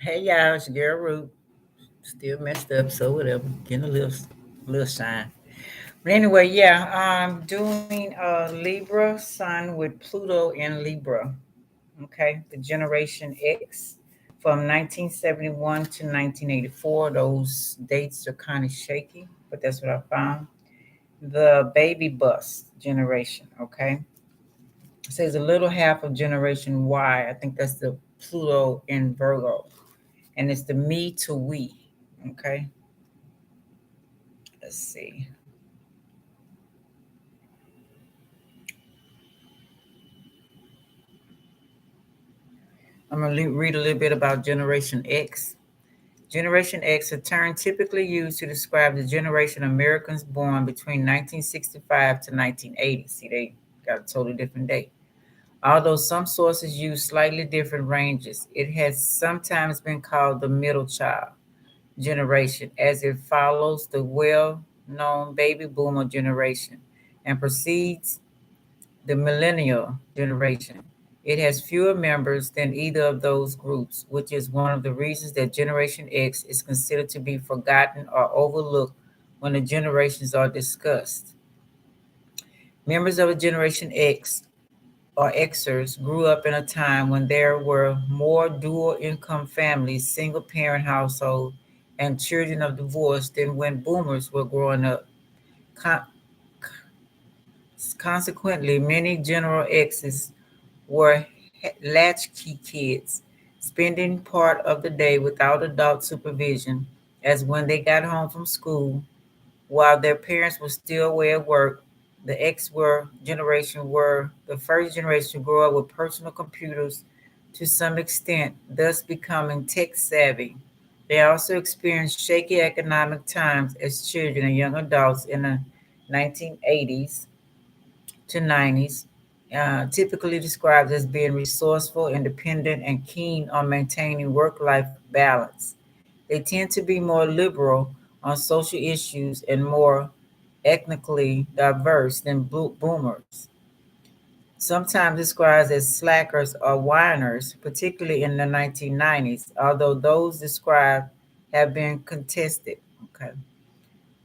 Hey y'all, it's Girl Root. Still messed up, so whatever. Getting a little shine. But anyway, yeah, I'm doing Libra Sun with Pluto in Libra. Okay, the Generation X from 1971 to 1984. Those dates are kind of shaky, but that's what I found. The baby bust generation. Okay, it says a little half of Generation Y. I think that's the Pluto in Virgo, and it's the me to we. Okay, let's see. I'm going to read a little bit about Generation X. Generation X, a term typically used to describe the generation of Americans born between 1965 to 1980. See, they got a totally different date. Although some sources use slightly different ranges, it has sometimes been called the middle child generation, as it follows the well known baby boomer generation and precedes the millennial generation. It has fewer members than either of those groups, which is one of the reasons that Generation X is considered to be forgotten or overlooked when the generations are discussed. Members of a Generation X or Xers grew up in a time when there were more dual income families, single parent households, and children of divorce than when boomers were growing up. Con- Consequently, many General X's were latchkey kids, spending part of the day without adult supervision, as when they got home from school while their parents were still away at work. The X were generation were the first generation to grow up with personal computers to some extent, thus becoming tech savvy. They also experienced shaky economic times as children and young adults in the 1980s to 90s, typically described as being resourceful, independent, and keen on maintaining work life balance. They tend to be more liberal on social issues and more ethnically diverse than boomers, sometimes described as slackers or whiners, particularly in the 1990s, although those described have been contested. Okay.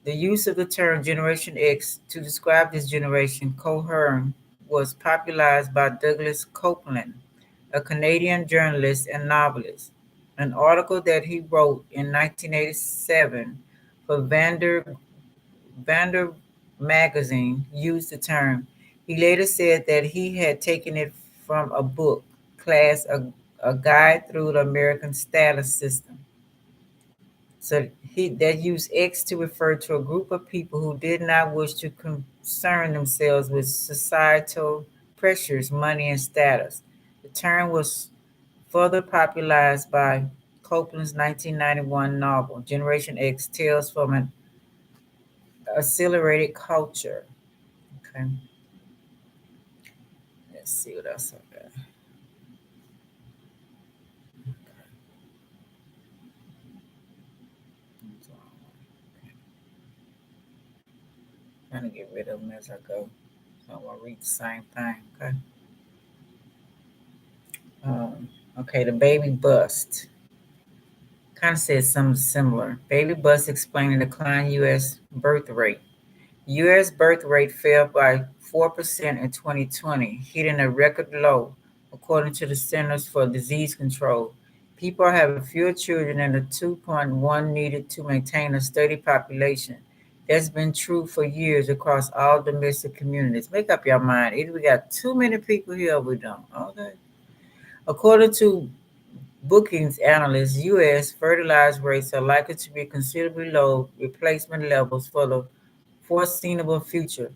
The use of the term Generation X to describe this generation coherent was popularized by Douglas Copeland, a Canadian journalist and novelist. An article that he wrote in 1987 for Vander magazine used the term. He later said that he had taken it from a book, class, a guide through the American status system. So he that used X to refer to a group of people who did not wish to concern themselves with societal pressures, money, and status. The term was further popularized by Copeland's 1991 novel, Generation X Tales from an Accelerated Culture. Okay, let's see what else I got. Trying to get rid of them as I go. So I'm going to read the same thing. Okay. Okay, the baby bust. Kind of says something similar. Baby bust explaining the decline U.S. birth rate. U.S. birth rate fell by 4% in 2020, hitting a record low, according to the Centers for Disease Control. People are having fewer children than the 2.1 needed to maintain a steady population. That's been true for years across all domestic communities. Make up your mind. Either we got too many people here or we don't. Okay. According to bookings analysts, U.S. fertilization rates are likely to be considerably low replacement levels for the foreseeable future.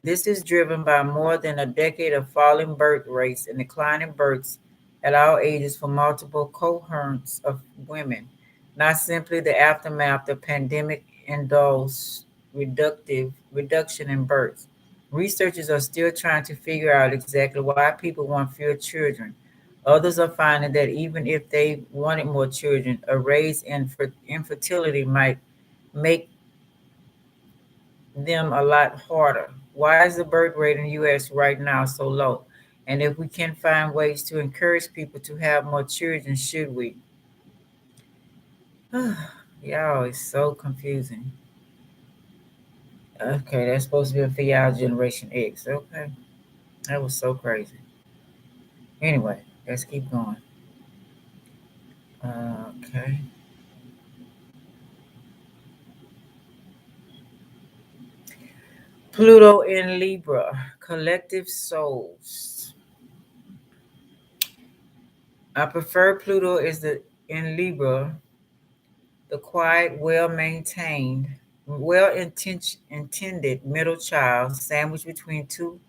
This is driven by more than a decade of falling birth rates and declining births at all ages for multiple cohorts of women, not simply the aftermath of pandemic induced reduction in births. Researchers are still trying to figure out exactly why people want fewer children. Others are finding that even if they wanted more children, a raise in infertility might make them a lot harder. Why is the birth rate in the U.S. right now so low? And if we can find ways to encourage people to have more children, should we? Y'all is so confusing. Okay, that's supposed to be for y'all Generation X. Okay, that was so crazy. Anyway, let's keep going. Okay. Pluto in Libra, collective souls. I prefer Pluto is the in Libra, the quiet, well-intended middle child sandwiched between two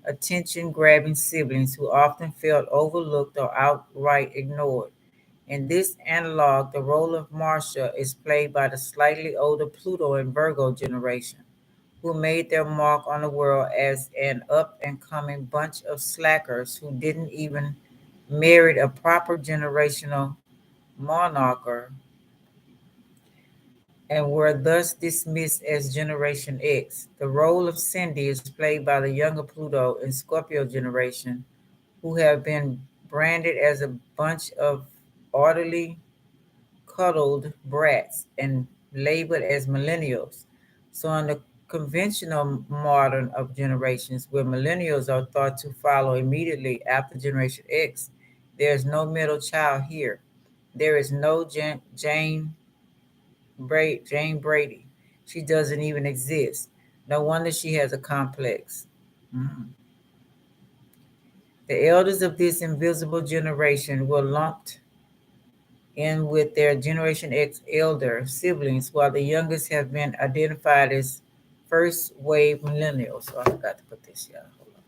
attention-grabbing siblings who often felt overlooked or outright ignored. In this analog, the role of Marcia is played by the slightly older Pluto and Virgo generation, who made their mark on the world as an up-and-coming bunch of slackers who didn't even merit a proper generational monarch and were thus dismissed as Generation X. The role of Cindy is played by the younger Pluto and Scorpio generation, who have been branded as a bunch of orderly, cuddled brats and labeled as millennials. So, in the conventional modern of generations, where millennials are thought to follow immediately after Generation X, there is no middle child here. There is no Jane Brady. She doesn't even exist. No wonder she has a complex. Mhm. The elders of this invisible generation were lumped in with their Generation X elder siblings, while the youngest have been identified as first wave millennials. So I forgot to put this here. Hold on.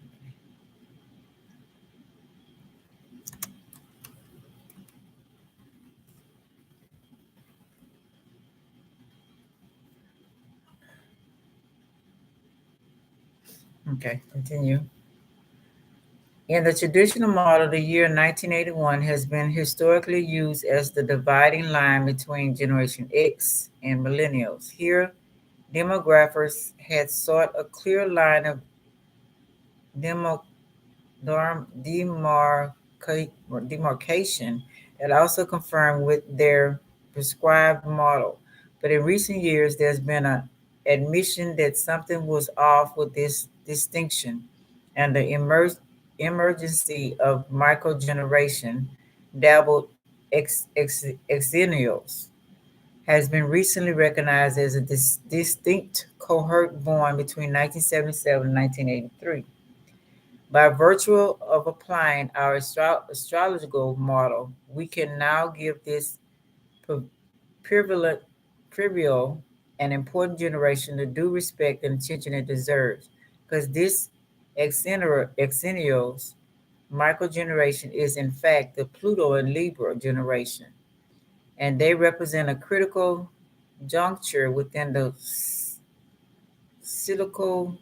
Okay, continue. In the traditional model, the year 1981 has been historically used as the dividing line between Generation X and millennials. Here, demographers had sought a clear line of demo, demarcation and also confirmed with their prescribed model. But in recent years, there's been an admission that something was off with this distinction, and the emergency of microgeneration, dabbled exennials, has been recently recognized as a distinct cohort born between 1977 and 1983. By virtue of applying our astrological model, we can now give this prevalent, trivial, and important generation the due respect and attention it deserves. Because this exennials microgeneration is, in fact, the Pluto and Libra generation, and they represent a critical juncture within the cyclical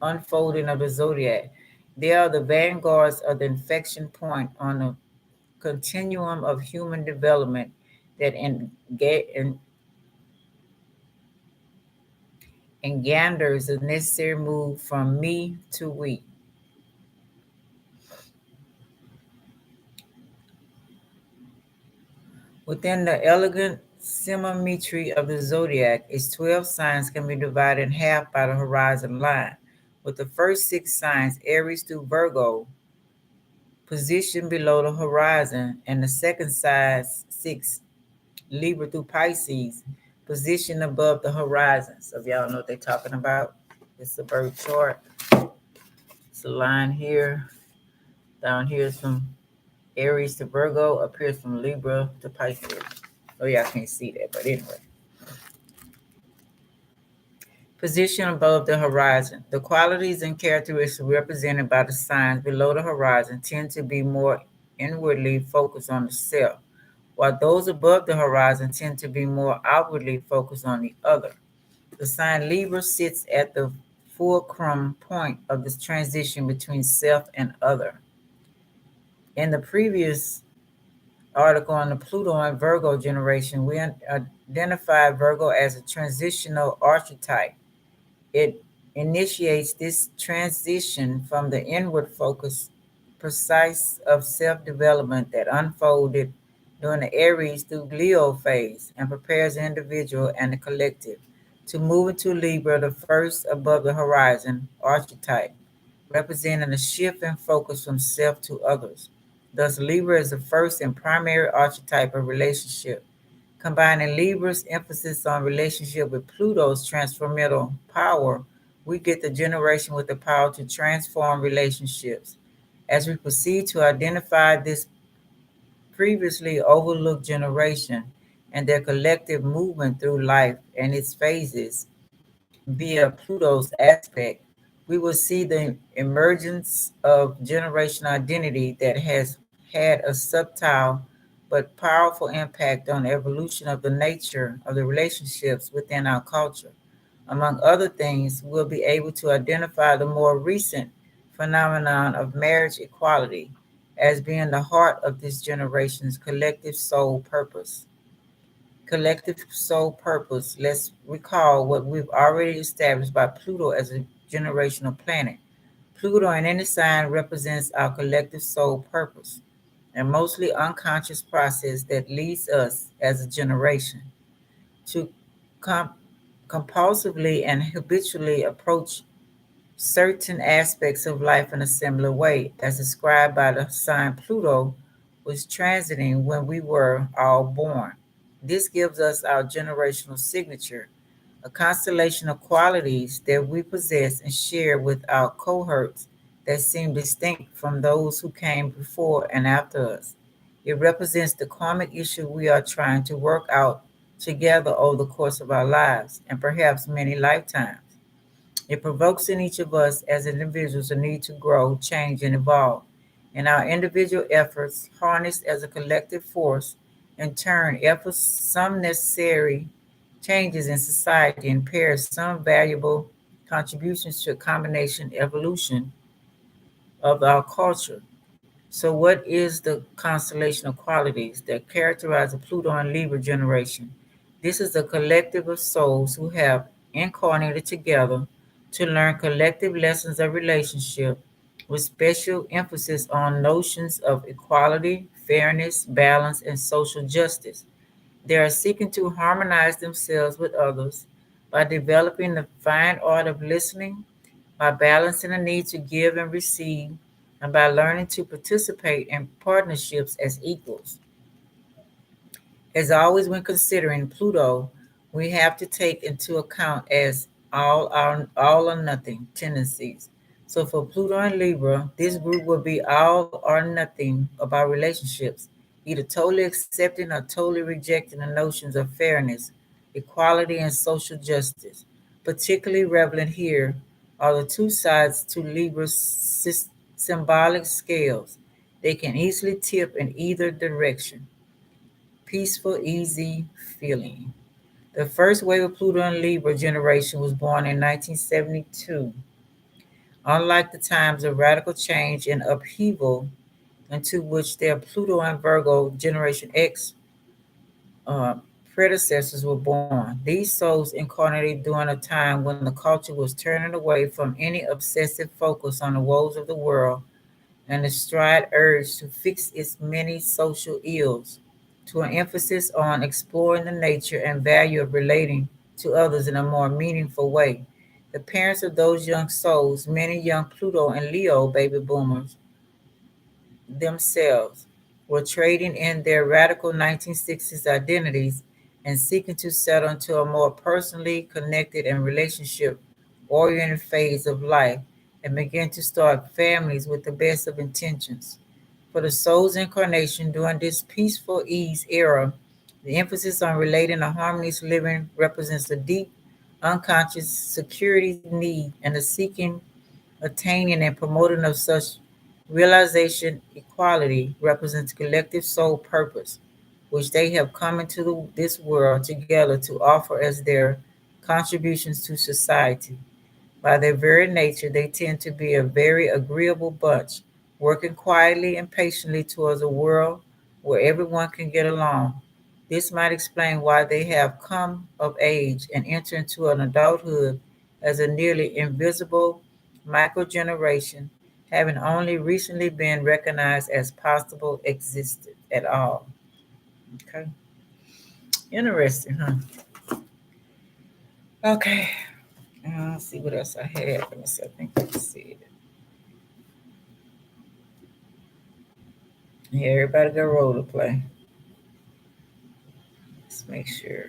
unfolding of the zodiac. They are the vanguards of the inflection point on the continuum of human development that engenders the necessary move from me to we. Within the elegant symmetry of the zodiac, its 12 signs can be divided in half by the horizon line, with the first six signs, Aries through Virgo, positioned below the horizon, and the second size, six, Libra through Pisces, positioned above the horizon. So if y'all know what they're talking about, it's a bird chart. It's a line here. Down here is from Aries to Virgo. Up here is from Libra to Pisces. Oh, y'all can't see that, but anyway. Position above the horizon. The qualities and characteristics represented by the signs below the horizon tend to be more inwardly focused on the self, while those above the horizon tend to be more outwardly focused on the other. The sign Libra sits at the fulcrum point of this transition between self and other. In the previous article on the Pluto and Virgo generation, we identified Virgo as a transitional archetype. It initiates this transition from the inward focus, precise of self development that unfolded during the Aries through Leo phase and prepares the individual and the collective to move into Libra, the first above the horizon archetype, representing a shift in focus from self to others. Thus, Libra is the first and primary archetype of relationship. Combining Libra's emphasis on relationship with Pluto's transformational power, we get the generation with the power to transform relationships. As we proceed to identify this previously overlooked generation and their collective movement through life and its phases via Pluto's aspect, we will see the emergence of generational identity that has had a subtle but powerful impact on the evolution of the nature of the relationships within our culture. Among other things, we'll be able to identify the more recent phenomenon of marriage equality as being the heart of this generation's collective soul purpose. Collective soul purpose. Let's recall what we've already established by Pluto as a generational planet. Pluto in any sign represents our collective soul purpose, a mostly unconscious process that leads us as a generation to com- compulsively and habitually approach certain aspects of life in a similar way, as described by the sign Pluto was transiting when we were all born. This gives us our generational signature, a constellation of qualities that we possess and share with our cohorts that seem distinct from those who came before and after us. It represents the karmic issue we are trying to work out together over the course of our lives and perhaps many lifetimes. It provokes in each of us as individuals a need to grow, change, and evolve. And our individual efforts, harnessed as a collective force, in turn, efforts some necessary changes in society and pairs some valuable contributions to a combination evolution of our culture. So, what is the constellation of qualities that characterize the Pluto and Libra generation? This is a collective of souls who have incarnated together to learn collective lessons of relationship with special emphasis on notions of equality, fairness, balance, and social justice. They are seeking to harmonize themselves with others by developing the fine art of listening, by balancing the need to give and receive, and by learning to participate in partnerships as equals. As always, when considering Pluto, we have to take into account as all or nothing tendencies. So for Pluto and Libra, this group will be all or nothing about relationships, either totally accepting or totally rejecting the notions of fairness, equality, and social justice. Particularly relevant here are the two sides to Libra's symbolic scales. They can easily tip in either direction. Peaceful, easy feeling. The first wave of Pluto and Libra generation was born in 1972. Unlike the times of radical change and upheaval into which their Pluto and Virgo Generation X uh, predecessors were born, these souls incarnated during a time when the culture was turning away from any obsessive focus on the woes of the world and the stride urge to fix its many social ills, to an emphasis on exploring the nature and value of relating to others in a more meaningful way. The parents of those young souls, many young Pluto and Leo baby boomers themselves, were trading in their radical 1960s identities and seeking to settle into a more personally connected and relationship oriented phase of life and begin to start families with the best of intentions. For the soul's incarnation during this peaceful ease era, the emphasis on relating a harmonious living represents a deep, unconscious security need and the seeking, attaining, and promoting of such realization. Equality represents collective soul purpose, which they have come into this world together to offer as their contributions to society. By their very nature, they tend to be a very agreeable bunch, working quietly and patiently towards a world where everyone can get along. This might explain why they have come of age and enter into an adulthood as a nearly invisible microgeneration, having only recently been recognized as possible existed at all. Okay. Interesting, huh? Okay. Let's see what else I had. Let me see. I think I can see it. Yeah, everybody got role to play. Let's make sure.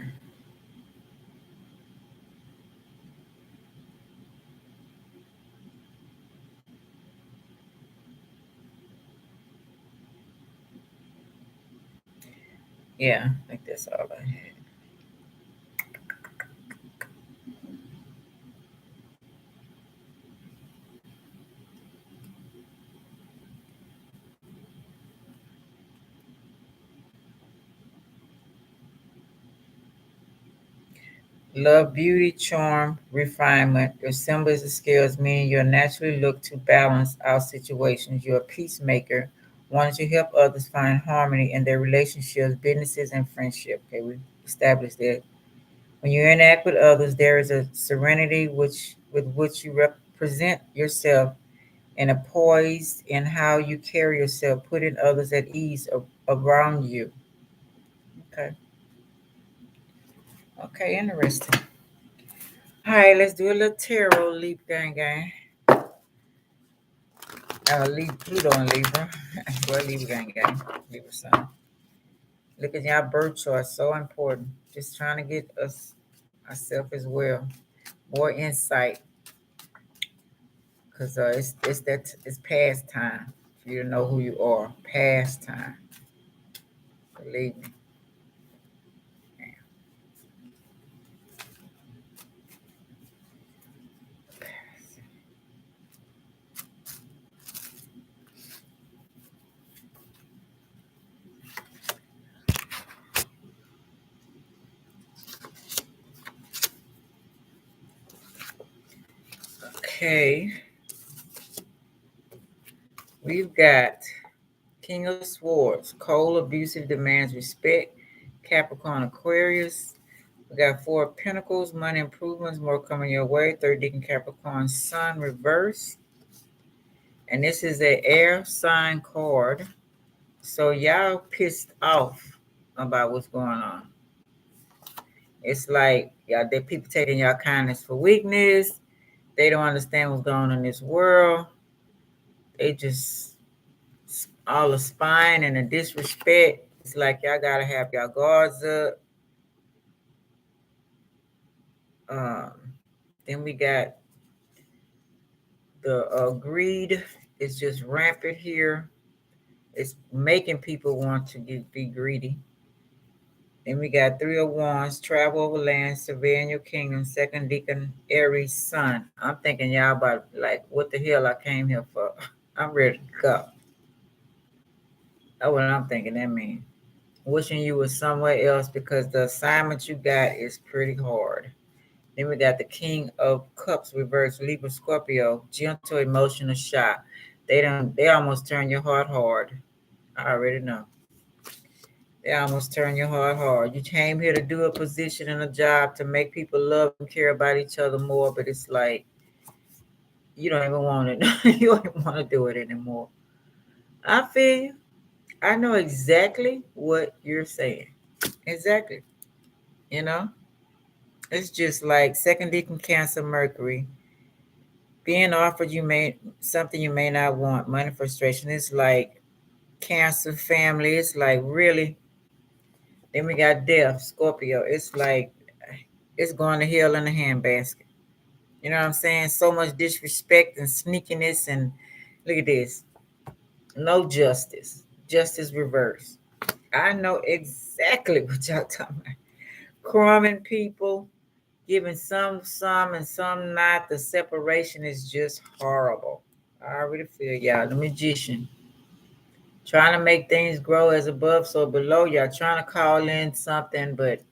Yeah, I think that's all I had. Love, beauty, charm, refinement. Your symbols and skills mean you'll naturally look to balance out situations. You're a peacemaker, wanting to help others find harmony in their relationships, businesses, and friendship. Okay, we established that. When you interact with others, there is a serenity with which you represent yourself and a poise in how you carry yourself, putting others at ease around you. Okay. Okay, interesting. All right, let's do a little tarot leap gang gang. Leave Pluto and Libra. Well, Libra gang gang. Libra sun. Look at y'all birth chart. So important. Just trying to get us ourselves as well. More insight. Cause it's past time for you to know who you are. Past time. Believe me. Okay. We've got King of Swords. Cold, abusive, demands respect. Capricorn, Aquarius. We got Four of Pentacles, money improvements, more coming your way. Third Deacon Capricorn, Sun, reverse. And this is a air sign card. So y'all pissed off about what's going on. It's like y'all, they people taking y'all kindness for weakness. They don't understand what's going on in this world. They just all the spine and the disrespect. It's like y'all gotta have y'all guards up. Um, then we got the greed is just rampant here. It's making people want to be greedy. Then we got Three of Wands, travel over land, surveying your kingdom, second deacon, Aries, sun. I'm thinking y'all about like, what the hell I came here for? I'm ready to go. That's what I'm thinking that means. Wishing you was somewhere else because the assignment you got is pretty hard. Then we got the King of Cups, reverse, Libra, Scorpio, gentle, emotional shock. They almost turn your heart hard. I already know. They almost turn your heart hard. You came here to do a position and a job to make people love and care about each other more, but it's like you don't even want it. You don't even want to do it anymore. I feel you. I know exactly what you're saying. Exactly. You know? It's just like second deacon Cancer Mercury. Being offered something you may not want, money frustration. It's like Cancer family. It's like really. Then we got death, Scorpio. It's like it's going to hell in a handbasket. You know what I'm saying? So much disrespect and sneakiness, and look at this. No justice. Justice reversed. I know exactly what y'all talking about. Crumbing people, giving some and some not. The separation is just horrible. I already feel y'all. The magician. Trying to make things grow as above, so below. Y'all trying to call in something, but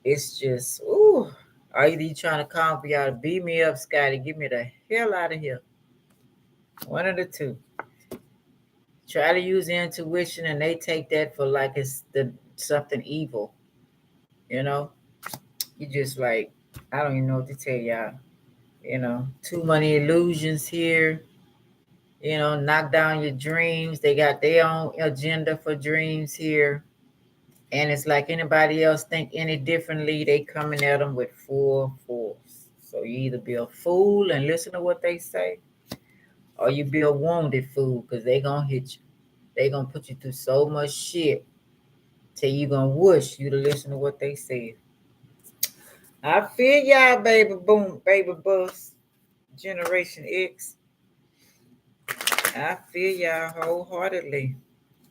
it's just, ooh. Either you trying to call for y'all to beat me up, Scotty, get me the hell out of here. One of the two. Try to use intuition and they take that for like it's something evil. You know? You just like, I don't even know what to tell y'all. Too many illusions here. Knock down your dreams. They got their own agenda for dreams here. And it's like anybody else think any differently, they coming at them with full force. So you either be a fool and listen to what they say, or you be a wounded fool because they gonna hit you. They gonna put you through so much shit till you gonna wish you to listen to what they said. I feel y'all, baby boom, baby bus, Generation X. I feel y'all wholeheartedly.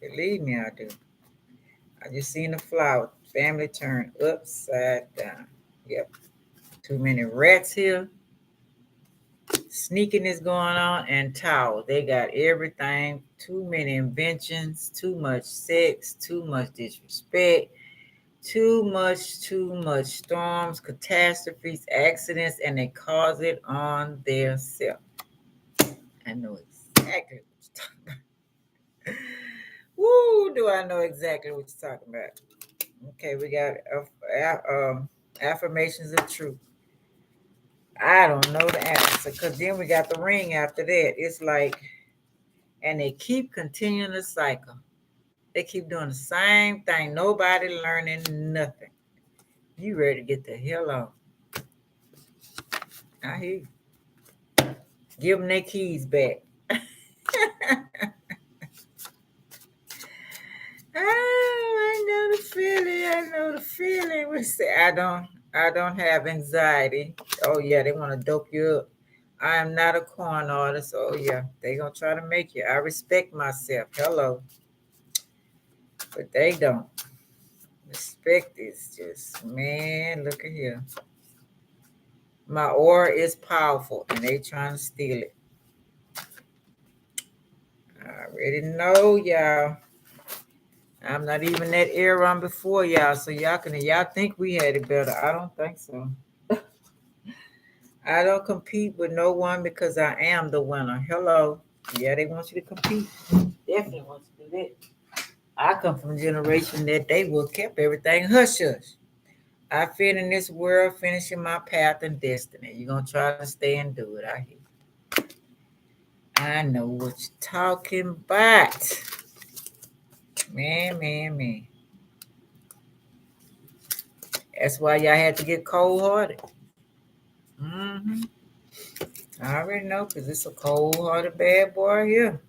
Believe me, I do. I just seen the flower. Family turned upside down. Yep. Too many rats here. Sneaking is going on and towel. They got everything. Too many inventions. Too much sex. Too much disrespect. Too much storms, catastrophes, accidents, and they cause it on their self. I know exactly what you're talking about. Woo, do I know exactly what you're talking about? Okay, we got affirmations of truth. I don't know the answer because then we got the ring after that. It's like, and they keep continuing the cycle. They keep doing the same thing. Nobody learning nothing. You ready to get the hell on? I hear you. Give them their keys back. Oh, I know the feeling. I know the feeling. We say I don't have anxiety. Oh yeah, they want to dope you up. I am not a corn artist. Oh yeah, they gonna try to make you. I respect myself. Hello, but they don't. Respect is just man. Look at here. My aura is powerful, and they trying to steal it. I already know, y'all. I'm not even that era I'm before y'all, so y'all think we had it better. I don't think so. I don't compete with no one because I am the winner. Hello. Yeah, they want you to compete. Definitely want you to do that. I come from a generation that they will keep everything hush hush. I fit in this world, finishing my path and destiny. You're gonna try to stay and do it. I hear. I know what you're talking about. Man. That's why y'all had to get cold hearted. Mm-hmm. I already know because it's a cold hearted bad boy here.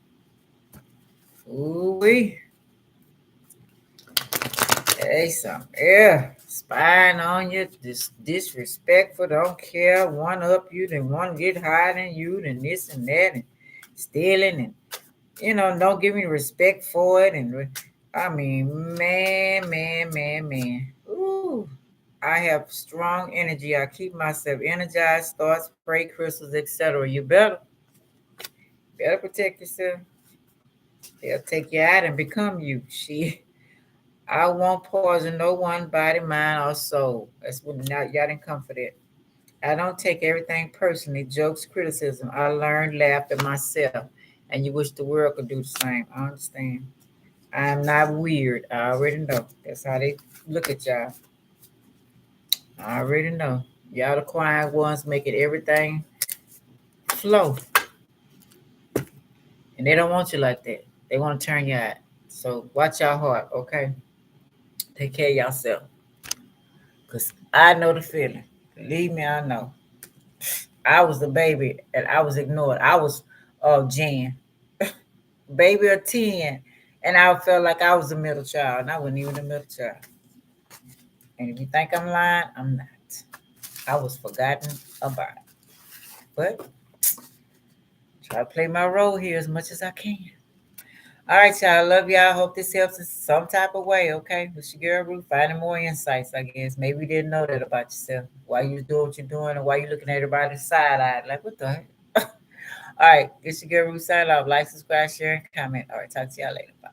Ooh wee. Hey, some yeah. Spying on you, disrespectful, don't care, one up you, then one get higher than you, then this and that, and stealing, and don't give me respect for it. And I mean, man. Ooh, I have strong energy. I keep myself energized, thoughts, spray crystals, etc. You better protect yourself. They'll take you out and become you. I won't poison no one body, mind, or soul. That's what y'all didn't come for that. I don't take everything personally, jokes, criticism. I learned, laughed at myself, and you wish the world could do the same. I understand. I am not weird. I already know. That's how they look at y'all. I already know. Y'all the quiet ones making everything flow. And they don't want you like that. They want to turn you out. So watch your heart, okay? Take care of yourself. Because I know the feeling. Believe me, I know. I was the baby and I was ignored. I was Jan, baby of 10. And I felt like I was the middle child. And I wasn't even the middle child. And if you think I'm lying, I'm not. I was forgotten about. But try to play my role here as much as I can. All right, y'all. I love y'all. Hope this helps in some type of way, okay? With your girl Ruth, finding more insights, I guess. Maybe you didn't know that about yourself. Why you doing what you're doing and why you looking at everybody side-eyed. Like, what the heck? All right, it's your girl Ruth sign off. Like, subscribe, share, and comment. All right, talk to y'all later. Bye.